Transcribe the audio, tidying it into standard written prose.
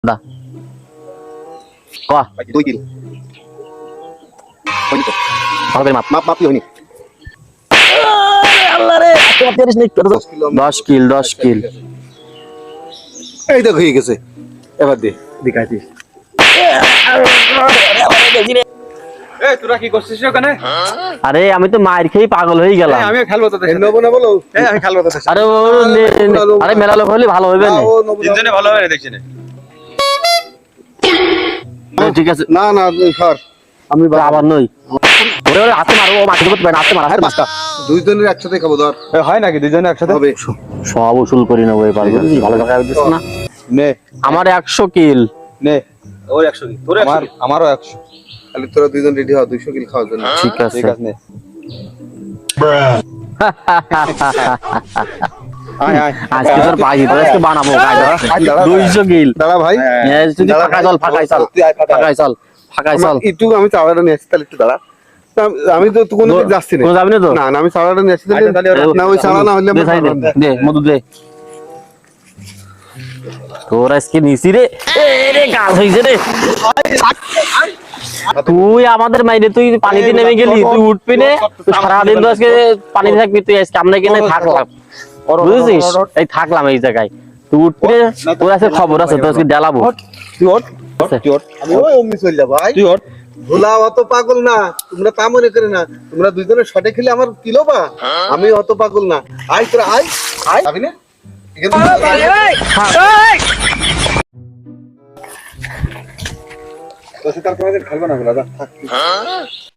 দা ক 2 কিলো হইনি তো ভালো করে মাপ মাপ কি হইনি আল্লাহ রে তোমার তিরিশ মিনিট 10 কিল এই দেখ হয়ে গেছে এবার দে দেখাইছিস এই তোরা কি করছিস ওখানে আরে আমি তো মার খেয়ে পাগল হয়ে গেলাম আমি খেলবো তোদের সাথে নেব না বলো আমি খেলবো তোদের সাথে আরে আরে মেলা লোক হলে ভালো হবে না তিনজনে ভালো হবে না দেখছিস ঠিক আছে না না সর আমি আবার নই ওরে ওরে হাতে মারো ও মারতে করতে পারে হাতে মার হাতে মার দুইজনের একসাথে খাবো ধর হয় নাকি দুইজনে একসাথে হবে সব উসুল করি না ওই পারবো ভালো টাকা দিছ না নে আমার 100 কিল নে ওর 100 কি তোর 100 আমারও 100 তাহলে তোরা দুইজন রেডি হ 200 কিল খাওয়ার জন্য ঠিক আছে নে আয় আয় আজকে তোর পাই দিতে আজকে বানাবো 200 কিল দাঁড়া ভাই তুই ফাঁকা চল একটু আমি চাওয়াটা নিয়ে আসছি তাহলে একটু দাঁড়া আমি তো কোনো দিক যাচ্ছি না যাবি না তো না আমি চাওয়াটা নিয়ে আসছি না ওই চাওয়া না হলে দে মধু দে তোর আজকে নিছি রে রে গাল হইছে রে তুই আমাদের মাইরে তুই পানিতে নেমে গেলি তুই উঠবি না তুই সারাদিন তো আজকে পানিতে থাকবি তুই আজকে আমরা কিনে থাকলাম বুঝছিস এই থাকলাম এই জায়গায় তুই উঠবি না তোর আজকে খবর আছে তোর আজকে ডেলাবো তুই ওঠ আমি ওই অমনি চল যাব ভাই তুই ওঠ ভোলা অত পাগল না তোমরা তা মনে করে না তোমরা দুইজনে শটে খেলে আমার কিলো বা আমি অত পাগল না আয় তোরা আয় যাবি না তো সে তার কোনদিন খেলবে না বলা থাক